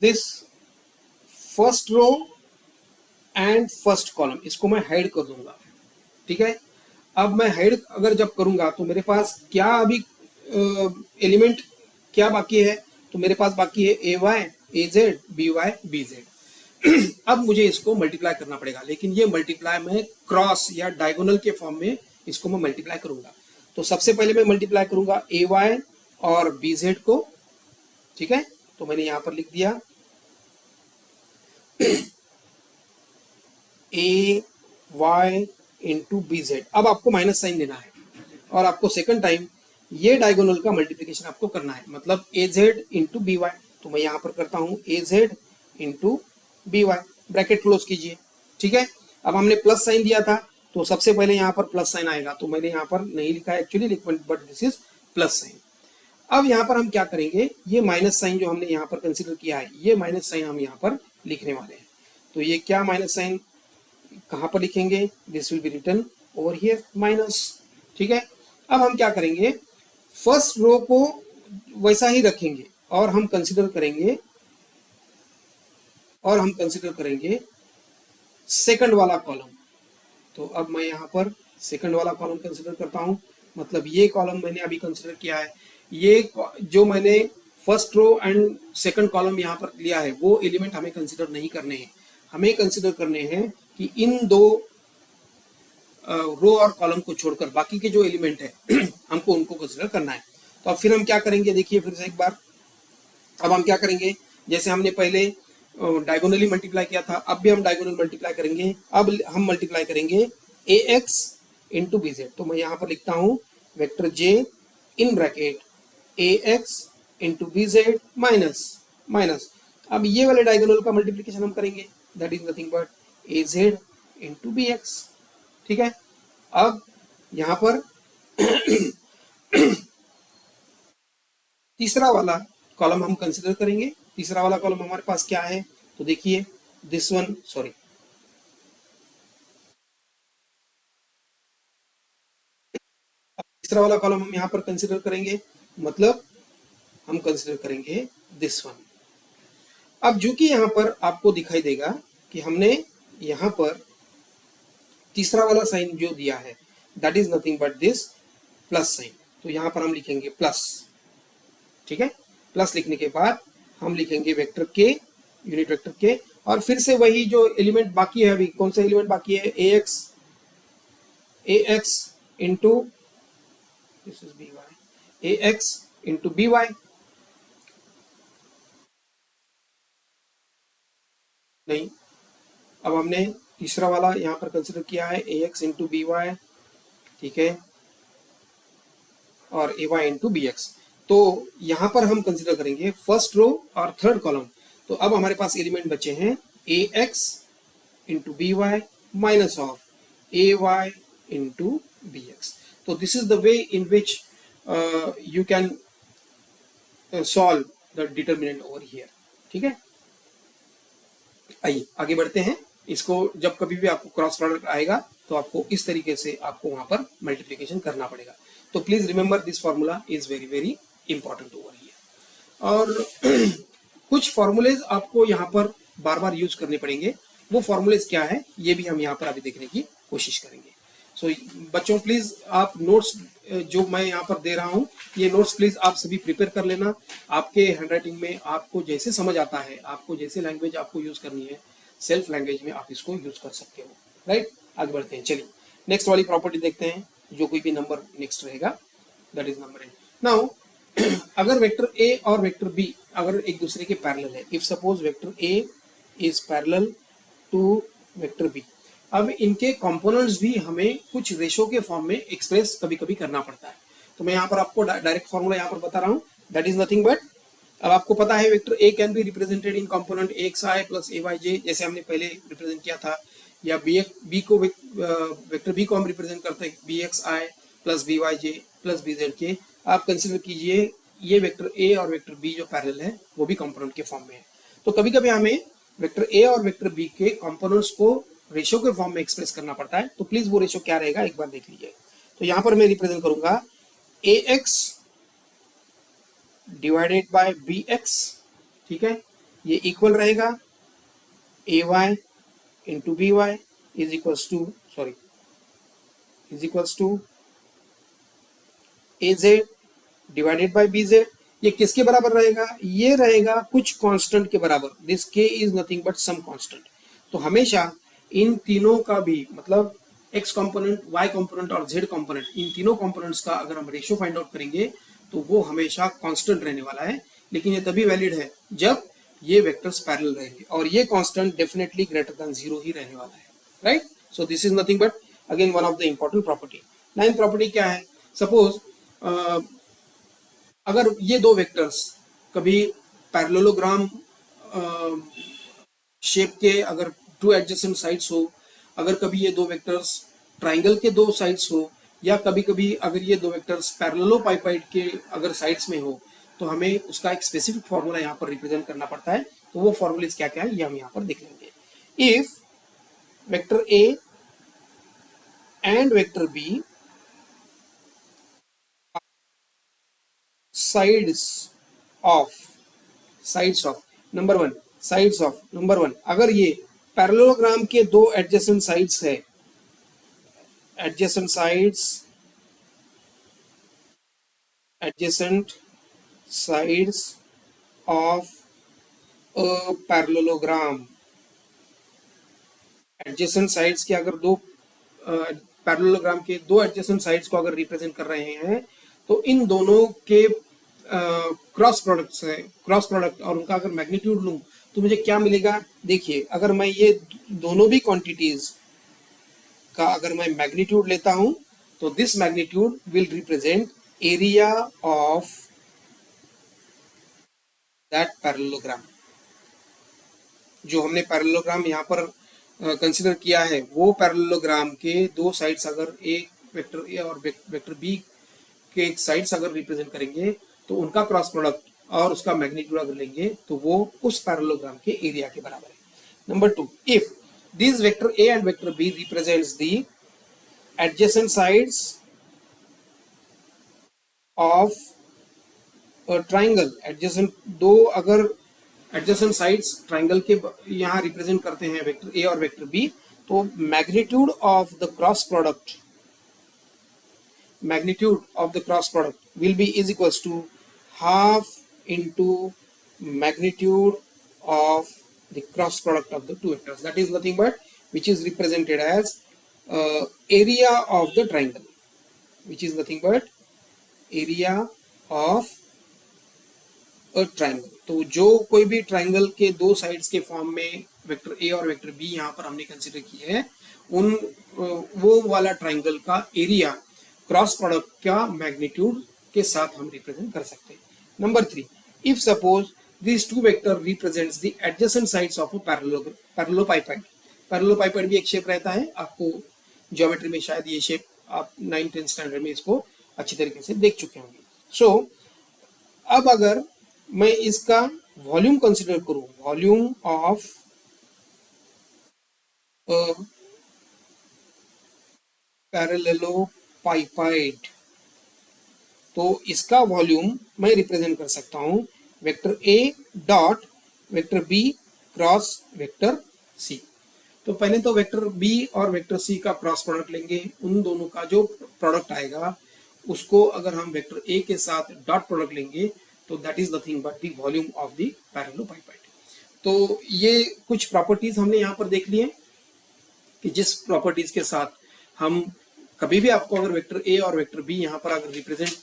this first row and first column, इसको मैं हाइड कर दूंगा। ठीक है, अब मैं हाइड अगर जब करूंगा तो मेरे पास क्या अभी एलिमेंट क्या बाकी है, तो मेरे पास बाकी है a y a z b y b z. अब मुझे इसको मल्टीप्लाई करना पड़ेगा, लेकिन ये मल्टीप्लाई मैं क्रॉस या डायगोनल के फॉर्म में इसको मैं मल्टीप्लाई करूंगा। तो सबसे पहले मैं मल्टीप्लाई करूंगा ए वाई और बी जेड को। ठीक है, तो मैंने यहां पर लिख दिया a y into B z. अब आपको माइनस साइन देना है और आपको सेकंड टाइम ये डायगोनल का मल्टीप्लिकेशन आपको करना है, मतलब a z into B y. तो मैं यहां पर करता हूं a z into B y, bracket close कीजिए। ठीक है, अब हमने प्लस साइन दिया था तो सबसे पहले यहाँ पर प्लस साइन आएगा, तो मैंने यहाँ पर नहीं लिखा है actually, but this is plus sign. अब यहाँ पर हम क्या करेंगे, ये माइनस साइन जो हमने यहाँ पर कंसिडर किया है, ये माइनस साइन हम यहाँ पर लिखने वाले हैं। तो ये क्या माइनस साइन कहाँ पर लिखेंगे, this will be written over here minus. ठीक है, अब हम क्या करेंगे, फर्स्ट रो को वैसा ही रखेंगे और हम कंसिडर करेंगे सेकंड वाला कॉलम। तो अब मैं यहाँ पर सेकंड वाला कॉलम कंसिडर करता हूँ, मतलब ये कॉलम मैंने अभी कंसिडर किया है। ये जो मैंने first row and second column यहाँ पर लिया है, वो एलिमेंट हमें कंसिडर नहीं करने हैं। हमें कंसिडर करने हैं कि इन दो रो और कॉलम को छोड़कर बाकी के जो एलिमेंट है हमको उनको कंसिडर करना है। तो अब फिर हम क्या करेंगे, देखिए फिर से एक बार। अब हम क्या करेंगे, जैसे हमने पहले डायगोनली मल्टीप्लाई किया था, अब भी हम डायगोनल मल्टीप्लाई करेंगे। अब हम मल्टीप्लाई करेंगे ax इंटू बी जेड। तो मैं यहाँ पर लिखता हूँ vector j in bracket ax into B Z minus minus. अब ये वाले डायगोनल का मल्टीप्लीकेशन हम करेंगे, that is nothing but az into B X. ठीक है, अब यहाँ पर तीसरा वाला कॉलम हम कंसिडर करेंगे। तीसरा वाला कॉलम हमारे पास क्या है, तो देखिए दिस वन, सॉरी, तीसरा वाला कॉलम हम यहाँ पर कंसिडर करेंगे, मतलब हम कंसिडर करेंगे दिस वन। अब जो कि यहाँ पर आपको दिखाई देगा कि हमने यहाँ पर तीसरा वाला साइन जो दिया है, that is nothing but this plus sign. तो यहाँ पर हम लिखेंगे प्लस। ठीक है, प्लस लिखने के बाद हम लिखेंगे वेक्टर के, यूनिट वेक्टर के, और फिर से वही जो एलिमेंट बाकी है, अभी कौन सा एलिमेंट बाकी है, ax into this is B Y, ax into B Y. नहीं, अब हमने तीसरा वाला यहाँ पर कंसिडर किया है ax इंटू बी वाई, ठीक है, और ay इंटू बी एक्स। तो यहां पर हम कंसिडर करेंगे फर्स्ट रो और थर्ड कॉलम। तो अब हमारे पास एलिमेंट बचे हैं ax into B y minus of ay into B x. तो this is the way in which you can solve the determinant over here. ठीक है, आइए आगे बढ़ते हैं। इसको जब कभी भी आपको क्रॉस प्रोडक्ट आएगा तो आपको इस तरीके से आपको वहां पर मल्टीप्लिकेशन करना पड़ेगा। तो please remember this formula is very very important over here. और कुछ फॉर्मूलेज आपको यहाँ पर बार बार यूज करने पड़ेंगे। वो फॉर्मूलेज क्या है ये भी हम यहाँ पर अभी देखने की कोशिश करेंगे। सो बच्चों प्लीज आप नोट्स जो मैं यहाँ पर दे रहा हूँ, ये नोट्स प्लीज आप सभी प्रिपेयर कर लेना। आपके हैंडराइटिंग में आपको जैसे समझ आता है, आपको जैसे लैंग्वेज आपको यूज करनी है, सेल्फ लैंग्वेज में आप इसको यूज कर सकते हो। राइट, आगे बढ़ते हैं। चलिए नेक्स्ट वाली प्रॉपर्टी देखते हैं, जो कोई भी नंबर नेक्स्ट रहेगा, that is number n। Now अगर वेक्टर a और वेक्टर b अगर एक दूसरे के पैरेलल है, if suppose vector a is parallel to vector b, अब इनके कंपोनेंट्स भी हमें कुछ रेशो के फॉर्म में एक्सप्रेस कभी कभी करना पड़ता है। तो मैं यहाँ पर आपको डायरेक्ट फॉर्मूला यहाँ पर बता रहा हूँ, दैट इज नथिंग बट, अब आपको पता है vector a can be represented in component axi plus ayj, जैसे हमने पहले रिप्रेजेंट किया था, या b को वेक्टर b को हम रिप्रेजेंट करते हैं bxi plus byj plus bzk। आप कंसिडर कीजिए ये वेक्टर a और वेक्टर b जो पैरेलल है वो भी कंपोनेंट के फॉर्म में है। तो कभी कभी हमें वेक्टर a और वेक्टर b के कंपोनेंट्स को रेशो के फॉर्म में एक्सप्रेस करना पड़ता है। तो प्लीज वो रेशो क्या रहेगा एक बार देख लीजिए। तो यहाँ पर मैं रिप्रेजेंट करूंगा ax डिवाइडेड बाय bx, ठीक है, ये इक्वल रहेगा ay into B Y is equals to, sorry, is equals to az divided by bz। ये किसके बराबर रहेगा, ये रहेगा कुछ कांस्टेंट के बराबर, this k is nothing but some constant. तो हमेशा इन तीनों का भी मतलब x कंपोनेंट, y कंपोनेंट और z कंपोनेंट, इन तीनों कंपोनेंट्स का अगर हम रेशियो फाइंड आउट करेंगे तो वो हमेशा कांस्टेंट रहने वाला है। लेकिन ये तभी वैलिड है जब ये वेक्टर्स पैरेलल रहेंगे, और ये कांस्टेंट डेफिनेटली ग्रेटर देन 0 ही रहने वाला है। Right, so this is nothing but again one of the important property. Ninth property क्या है, सपोज अगर ये दो वेक्टर्स कभी पैरेललोग्राम शेप के अगर टू एडजेसेंट साइड्स हो, अगर कभी ये दो वेक्टर्स ट्राइंगल के दो साइड्स हो, या कभी कभी अगर ये दो वेक्टर्स पैरेललोपाइपाइड के अगर साइड्स में हो, तो हमें उसका एक स्पेसिफिक फॉर्मूला यहाँ पर रिप्रेजेंट करना पड़ता है। तो वो फॉर्मूलेज क्या क्या है ये हम यहाँ पर देख लेंगे। If vector A and vector B sides of number one, अगर ये पैरेललोग्राम के दो एडजेसेंट साइड्स है, adjacent sides of a parallelogram, adjacent sides के अगर दो पैरेललोग्राम के दो एडजेसेंट साइड्स को अगर रिप्रेजेंट कर रहे हैं, तो इन दोनों के क्रॉस प्रोडक्ट और उनका अगर मैग्नीट्यूड लूं तो मुझे क्या मिलेगा। देखिए, अगर मैं ये दोनों भी क्वांटिटीज का अगर मैं मैग्नीट्यूड लेता हूं, तो this magnitude will represent area of that parallelogram. जो हमने पैरेललोग्राम यहाँ पर कंसीडर किया है, वो पैरेललोग्राम के दो साइड्स अगर एक वेक्टर ए और वेक्टर बी के साइड्स अगर रिप्रेजेंट करेंगे, तो उनका क्रॉस प्रोडक्ट और उसका मैग्नीट्यूड अगर लेंगे, तो वो उस पैरेललोग्राम के एरिया के बराबर है। Number 2, if this vector A and vector B represents the adjacent sides of a triangle, दो अगर adjacent sides triangle के यहाँ रिप्रेजेंट करते हैं वेक्टर ए और वेक्टर बी, तो magnitude of the cross product will be is equals to half into magnitude of the cross product of the two vectors. That is nothing but which is represented as area of the triangle, which is nothing but area of a triangle. तो जो कोई भी triangle के दो sides के form में vector A और vector B यहाँ पर हमने कंसीडर किए हैं, उन वो वाला ट्राइंगल का एरिया क्रॉस प्रोडक्ट का मैग्नीट्यूड के साथ हम रिप्रेजेंट कर सकते हैं। Number 3, if suppose these two vector represents the adjacent sides of a parallelepiped. पैरेललोपाइपाइड भी एक शेप रहता है, आपको ज्योमेट्री में शायद ये शेप आप 9th-10th स्टैंडर्ड में इसको अच्छी तरीके से देख चुके होंगे। सो अब अगर मैं इसका वॉल्यूम कंसीडर करूं, वॉल्यूम ऑफ पैरेललोपाइपाइड, तो इसका वॉल्यूम मैं रिप्रेजेंट कर सकता हूं vector A dot vector B cross vector C. तो पहले तो वेक्टर बी और वेक्टर सी का क्रॉस प्रोडक्ट लेंगे, उन दोनों का जो प्रोडक्ट आएगा उसको अगर हम वेक्टर ए के साथ डॉट प्रोडक्ट लेंगे, तो that is nothing but the volume of the parallelepiped. तो ये कुछ प्रॉपर्टीज हमने यहाँ पर देख लिए कि जिस प्रॉपर्टीज के साथ हम कभी भी आपको अगर वेक्टर ए और वेक्टर बी यहाँ पर अगर रिप्रेजेंट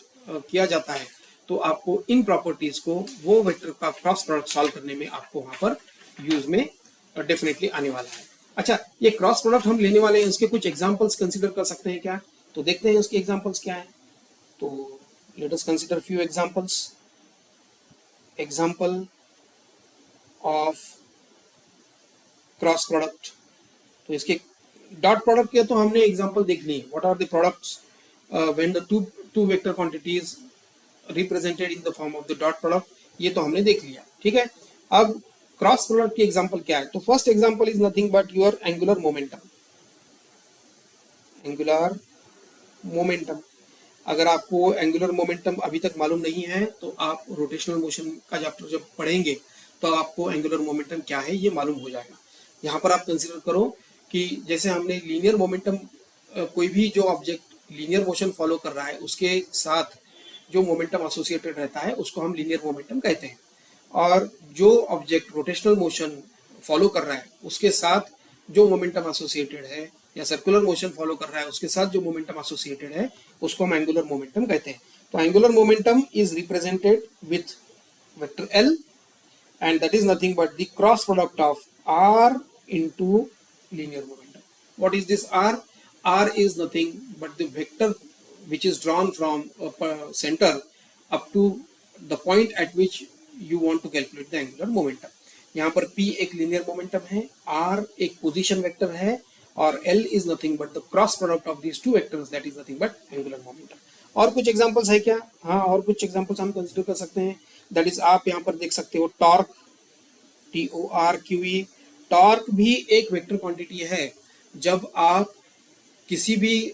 किया जाता है, तो आपको इन प्रॉपर्टीज को वो वेक्टर का क्रॉस प्रोडक्ट सॉल्व करने में आपको वहां पर यूज में डेफिनेटली आने वाला है। अच्छा, ये क्रॉस प्रोडक्ट हम लेने वाले हैं, उसके कुछ एग्जांपल्स कंसीडर कर सकते हैं क्या? तो देखते हैं उसके एग्जांपल्स क्या हैं। तो let us consider few examples. Example of cross product, तो इसके डॉट प्रोडक्ट के तो हमने एग्जांपल देख लिए। What are the products when the two vector quantities represented in the form of the dot product, ये तो हमने देख लिया। ठीक है, अब क्रॉस प्रोडक्ट की एग्जांपल क्या है? तो first example is nothing but your angular momentum. Angular momentum, अगर आपको एंगुलर मोमेंटम अभी तक मालूम नहीं है, तो आप रोटेशनल मोशन का चैप्टर जब पढ़ेंगे तो आपको एंगुलर मोमेंटम क्या है ये मालूम हो जाएगा। यहाँ पर आप कंसीडर करो कि जैसे हमने लीनियर मोमेंटम, कोई भी जो ऑब्जेक्ट लीनियर मोशन फॉलो कर रहा है उसके साथ जो मोमेंटम एसोसिएटेड रहता है उसको हम लीनियर मोमेंटम कहते हैं, और जो ऑब्जेक्ट रोटेशनल मोशन फॉलो कर रहा है उसके साथ जो मोमेंटम एसोसिएटेड है, या सर्कुलर मोशन फॉलो कर रहा है उसके साथ जो मोमेंटम एसोसिएटेड है, उसको हम एंगुलर मोमेंटम कहते हैं। तो angular momentum is represented with vector L, and that is nothing but the cross product of R into linear momentum. What is this R? R is nothing but the vector which is drawn from a center up to the point at which you want to calculate the angular momentum. यहाँ पर P एक linear momentum है, R एक position vector है, और L is nothing but the cross product of these two vectors, that is nothing but angular momentum. और कुछ examples है क्या? हाँ, और कुछ एग्जांपल्स हम कंसीडर कर सकते हैं। दैट इज आप यहाँ पर देख सकते हो टॉर्क, TORQE। टॉर्क भी एक वेक्टर क्वांटिटी है। जब आप किसी भी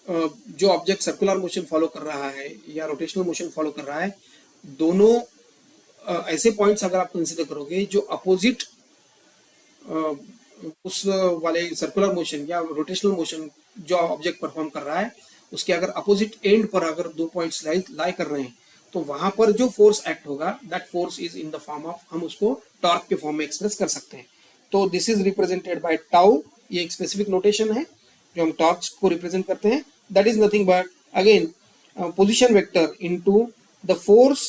जो ऑब्जेक्ट सर्कुलर मोशन फॉलो कर रहा है या रोटेशनल मोशन फॉलो कर रहा है, दोनों ऐसे पॉइंट्स अगर आप कंसीडर करोगे जो अपोजिट उस वाले सर्कुलर मोशन या रोटेशनल मोशन जो ऑब्जेक्ट परफॉर्म कर रहा है, उसके अगर अपोजिट एंड पर अगर दो पॉइंट्स लाई कर रहे हैं, तो वहां पर जो फोर्स एक्ट होगा, that force is in the form of, हम उसको टॉर्क के फॉर्म में एक्सप्रेस कर सकते हैं। तो this is represented by tau. ये एक स्पेसिफिक नोटेशन है जो हम टॉर्क को रिप्रेजेंट करते हैं। That is nothing but again position vector into the force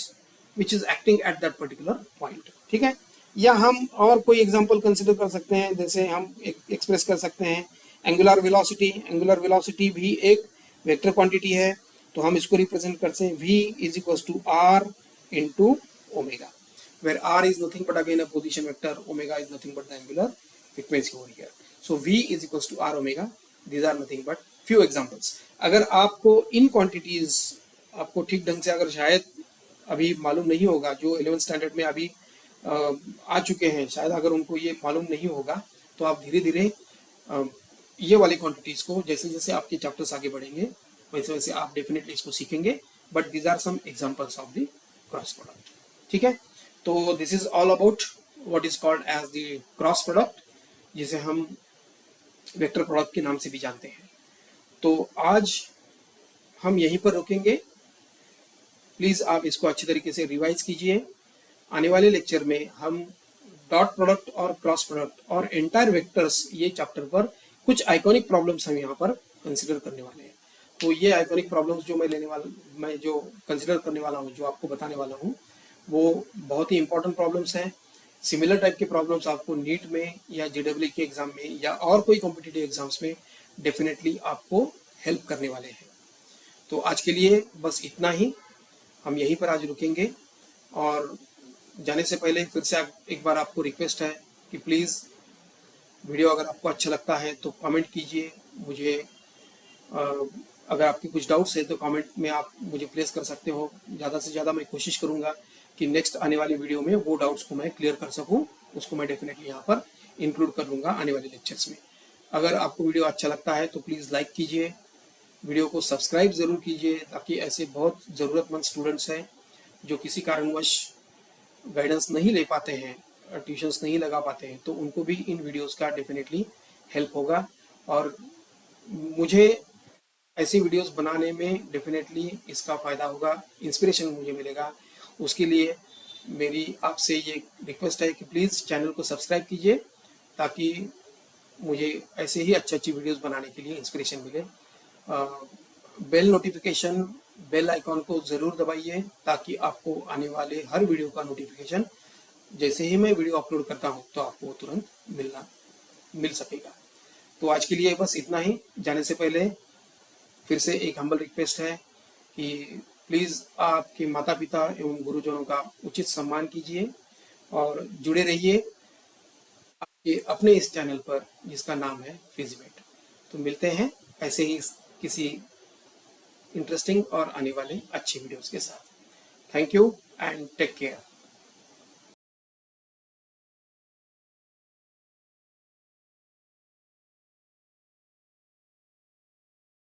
which is acting at that particular point. ठीक है, या हम और कोई एग्जांपल कंसीडर कर सकते हैं, जैसे हम एक्सप्रेस कर सकते हैं एंगुलर वेलोसिटी। एंगुलर वेलोसिटी भी एक वेक्टर क्वांटिटी है, तो हम इसको रिप्रेजेंट करते हैं v is equal to r into omega, where r is nothing but again a position vector, omega is nothing but the angular frequency over here. So v is equals to r omega. These are nothing but few examples. अगर आपको इन quantities आपको ठीक ढंग से अगर शायद अभी मालूम नहीं होगा, जो 11th स्टैंडर्ड में अभी आ चुके हैं, शायद अगर उनको ये मालूम नहीं होगा, तो आप धीरे धीरे ये वाली क्वांटिटीज को जैसे जैसे आपके चैप्टर्स आगे बढ़ेंगे वैसे वैसे आप डेफिनेटली इसको सीखेंगे। But these are some examples of the cross product. ठीक है, तो this is all about what is called as the cross product, जिसे हम वेक्टर प्रोडक्ट के नाम से भी जानते हैं। तो आज हम यहीं पर रुकेंगे। प्लीज आप इसको अच्छी तरीके से रिवाइज कीजिए। आने वाले लेक्चर में हम डॉट प्रोडक्ट और क्रॉस प्रोडक्ट और एंटायर वेक्टर्स, ये चैप्टर पर कुछ आइकॉनिक प्रॉब्लम्स हम यहाँ पर कंसिडर करने वाले हैं। तो ये आइकॉनिक प्रॉब्लम्स जो मैं जो कंसिडर करने वाला हूँ, जो आपको बताने वाला हूँ, वो बहुत ही इंपॉर्टेंट प्रॉब्लम्स हैं। सिमिलर टाइप के प्रॉब्लम्स आपको नीट में या JEE के एग्जाम में या और कोई कॉम्पिटिटिव एग्जाम्स में डेफिनेटली आपको हेल्प करने वाले हैं। तो आज के लिए बस इतना ही, हम यहीं पर आज रुकेंगे। और जाने से पहले फिर से एक बार आपको रिक्वेस्ट है कि प्लीज़ वीडियो अगर आपको अच्छा लगता है तो कमेंट कीजिए मुझे। अगर आपके कुछ डाउट्स है तो कमेंट में आप मुझे प्लेस कर सकते हो। ज़्यादा से ज़्यादा मैं कोशिश करूँगा कि नेक्स्ट आने वाली वीडियो में वो डाउट्स को मैं क्लियर कर सकूँ, उसको मैं डेफिनेटली यहाँ पर इंक्लूड कर लूँगा आने वाले लेक्चर्स में। अगर आपको वीडियो अच्छा लगता है तो प्लीज़ लाइक कीजिए, वीडियो को सब्सक्राइब ज़रूर कीजिए, ताकि ऐसे बहुत ज़रूरतमंद स्टूडेंट्स हैं जो किसी कारणवश गाइडेंस नहीं ले पाते हैं, ट्यूशन्स नहीं लगा पाते हैं, तो उनको भी इन वीडियोस का डेफिनेटली हेल्प होगा। और मुझे ऐसी वीडियोस बनाने में डेफिनेटली इसका फ़ायदा होगा, इंस्पिरेशन मुझे मिलेगा। उसके लिए मेरी आपसे ये रिक्वेस्ट है कि प्लीज़ चैनल को सब्सक्राइब कीजिए, ताकि मुझे ऐसे ही अच्छी वीडियोस बनाने के लिए इंस्पिरेशन मिले। बेल नोटिफिकेशन, बेल आइकॉन को ज़रूर दबाइए, ताकि आपको आने वाले हर वीडियो का नोटिफिकेशन जैसे ही मैं वीडियो अपलोड करता हूँ तो आपको तुरंत मिल सकेगा। तो आज के लिए बस इतना ही। जाने से पहले फिर से एक हम्बल रिक्वेस्ट है कि प्लीज़ आपके माता पिता एवं गुरुजनों का उचित सम्मान कीजिए और जुड़े रहिए आपके अपने इस चैनल पर जिसका नाम है फिजिमेट। तो मिलते हैं ऐसे ही किसी इंटरेस्टिंग और आने वाले अच्छी वीडियोस के साथ। Thank you and take care.